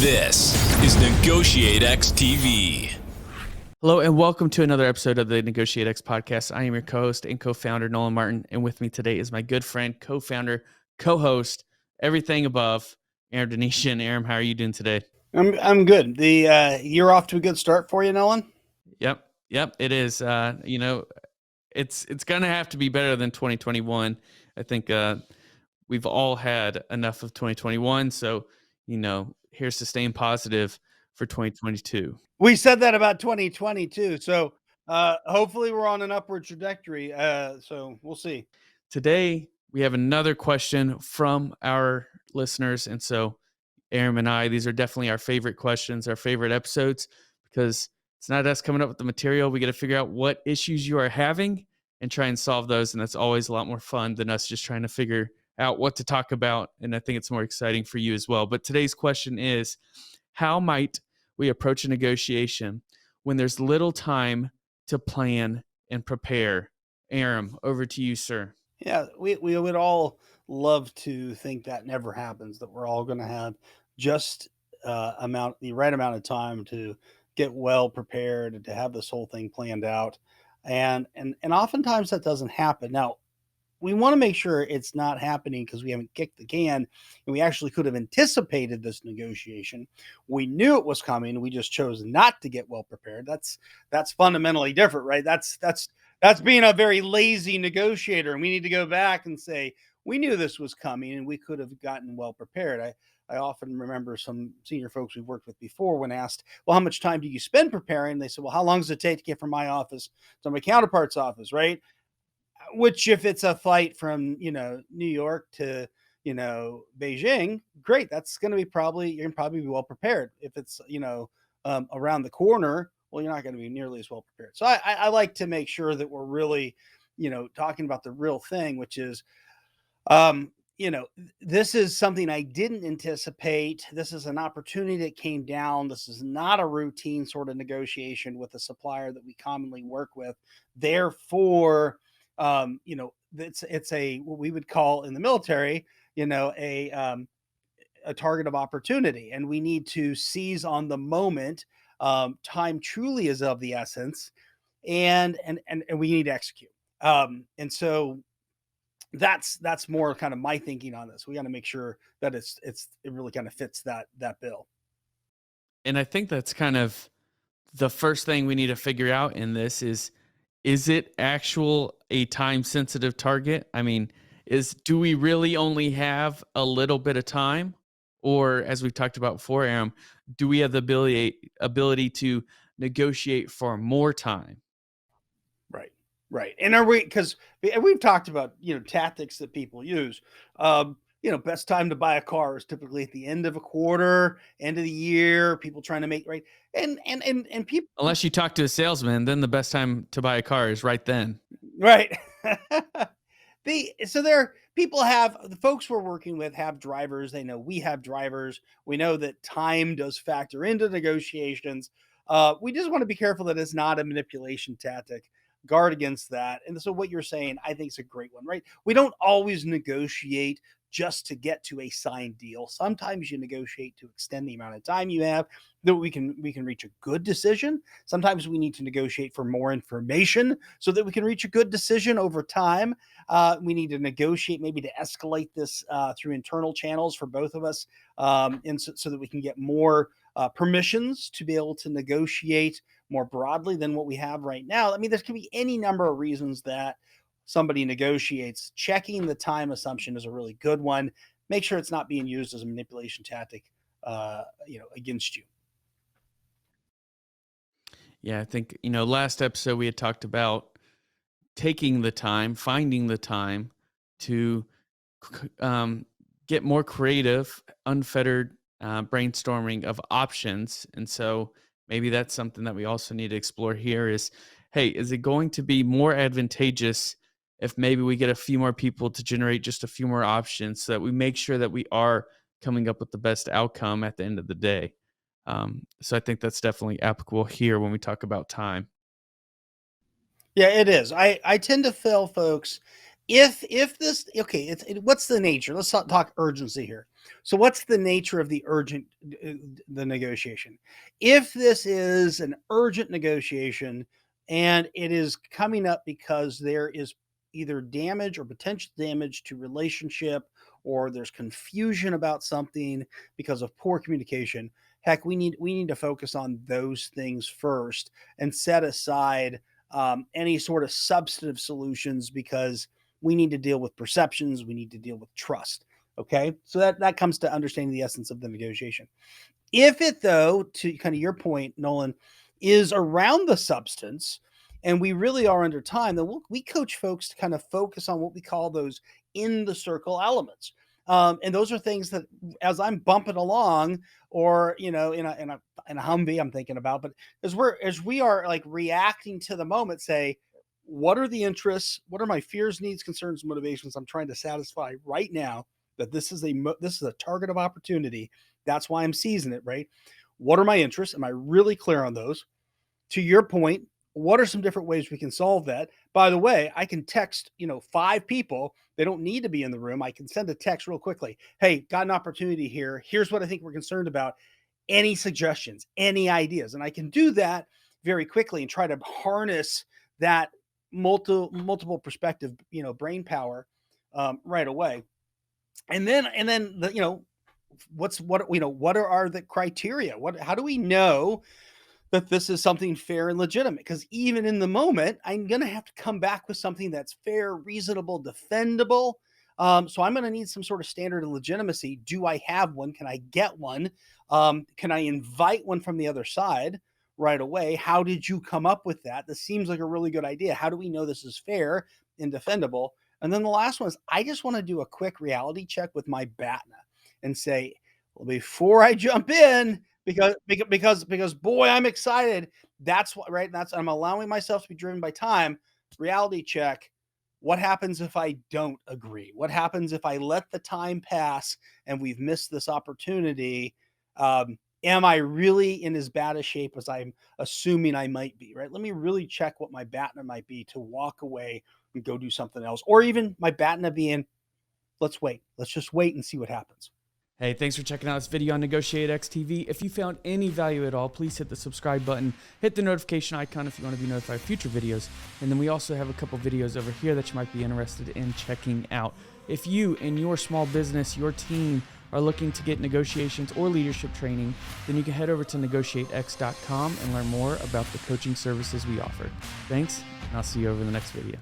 This is NEGOTIATEx TV. Hello and welcome to another episode of the NEGOTIATEx podcast. I am your co-host and co-founder, Nolan Martin, and with me today is my good friend, co-founder, co-host, everything above, Aram Denisian. Aram, how are you doing today? I'm good. The year off to a good start for you, Nolan? Yep, it is. It's gonna have to be better than 2021. I think we've all had enough of 2021, so here's to staying positive for 2022. We said that about 2022, so hopefully we're on an upward trajectory. So we'll see. Today we have another question from our listeners, and so Aram and I, these are definitely our favorite questions, our favorite episodes, because it's not us coming up with the material. We got to figure out what issues you are having and try and solve those, and that's always a lot more fun than us just trying to figure out what to talk about, and I think it's more exciting for you as well. But today's question is, how might we approach a negotiation when there's little time to plan and prepare? Aram, over to you, sir. Yeah, we would all love to think that never happens, that we're all going to have just the right amount of time to get well prepared and to have this whole thing planned out. And oftentimes that doesn't happen. Now, we want to make sure it's not happening because we haven't kicked the can and we actually could have anticipated this negotiation. We knew it was coming. We just chose not to get well prepared. That's fundamentally different, right? That's being a very lazy negotiator. And we need to go back and say, we knew this was coming and we could have gotten well prepared. I often remember some senior folks we've worked with before when asked, well, how much time do you spend preparing? They said, well, how long does it take to get from my office to my counterpart's office, right? Which, if it's a flight from, New York to, Beijing, great. That's going to be you're going to probably be well prepared. If it's, around the corner, well, you're not going to be nearly as well prepared. So I like to make sure that we're really, talking about the real thing, which is, this is something I didn't anticipate. This is an opportunity that came down. This is not a routine sort of negotiation with a supplier that we commonly work with. Therefore, it's a what we would call in the military, a target of opportunity, and we need to seize on the moment. Time truly is of the essence, and we need to execute. And so that's more kind of my thinking on this. We got to make sure that it really kind of fits that bill. And I think that's kind of the first thing we need to figure out in this is it a time sensitive target? I mean, do we really only have a little bit of time? Or as we've talked about before, Aram, do we have the ability to negotiate for more time? Right. And because we've talked about, tactics that people use. Best time to buy a car is typically at the end of a quarter, end of the year, people trying to make right. And people, unless you talk to a salesman, then the best time to buy a car is right then. Right. The folks we're working with have drivers. They know we have drivers. We know that time does factor into negotiations. We just want to be careful that it's not a manipulation tactic. Guard against that. And so what you're saying, I think, is a great one, right? We don't always negotiate just to get to a signed deal. Sometimes you negotiate to extend the amount of time you have that we can reach a good decision. Sometimes we need to negotiate for more information so that we can reach a good decision over time. We need to negotiate maybe to escalate this through internal channels for both of us, and so that we can get more permissions to be able to negotiate more broadly than what we have right now. I mean, there can be any number of reasons that somebody negotiates. Checking the time assumption is a really good one. Make sure it's not being used as a manipulation tactic, against you. Yeah, I think, last episode we had talked about taking the time, finding the time to get more creative, unfettered brainstorming of options. And so maybe that's something that we also need to explore here is, hey, is it going to be more advantageous if maybe we get a few more people to generate just a few more options so that we make sure that we are coming up with the best outcome at the end of the day? So I think that's definitely applicable here when we talk about time. Yeah, it is. I tend to tell folks, if this, okay, what's the nature? Let's talk urgency here. So what's the nature of the the negotiation? If this is an urgent negotiation and it is coming up because there is either damage or potential damage to relationship, or there's confusion about something because of poor communication, heck, we need to focus on those things first and set aside any sort of substantive solutions, because we need to deal with perceptions. We need to deal with trust. Okay. So that comes to understanding the essence of the negotiation. If it, though, to kind of your point, Nolan, is around the substance and we really are under time, then we coach folks to kind of focus on what we call those in the circle elements. And those are things that, as I'm bumping along, or in a Humvee, I'm thinking about, but as we are like reacting to the moment, say, what are the interests? What are my fears, needs, concerns, motivations I'm trying to satisfy right now? That this is a target of opportunity. That's why I'm seizing it, right? What are my interests? Am I really clear on those? To your point, what are some different ways we can solve that? By the way, I can text, 5 people. They don't need to be in the room. I can send a text real quickly. Hey, got an opportunity here. Here's what I think we're concerned about. Any suggestions, any ideas? And I can do that very quickly and try to harness that multiple perspective, brain power right away. And then what are the criteria? How do we know that this is something fair and legitimate? Because even in the moment, I'm going to have to come back with something that's fair, reasonable, defendable. So I'm going to need some sort of standard of legitimacy. Do I have one? Can I get one? Can I invite one from the other side right away? How did you come up with that? This seems like a really good idea. How do we know this is fair and defendable? And then the last one is, I just want to do a quick reality check with my BATNA and say, well, before I jump in, because boy, I'm excited. That's what, right? I'm allowing myself to be driven by time. Reality check. What happens if I don't agree? What happens if I let the time pass and we've missed this opportunity? Am I really in as bad a shape as I'm assuming I might be, right? Let me really check what my BATNA might be to walk away and go do something else. Or even my BATNA being, let's wait. Let's just wait and see what happens. Hey, thanks for checking out this video on NEGOTIATEx TV. If you found any value at all, please hit the subscribe button, hit the notification icon if you want to be notified of future videos. And then we also have a couple videos over here that you might be interested in checking out. If you and your small business, your team, are looking to get negotiations or leadership training, then you can head over to NEGOTIATEx.com and learn more about the coaching services we offer. Thanks, and I'll see you over in the next video.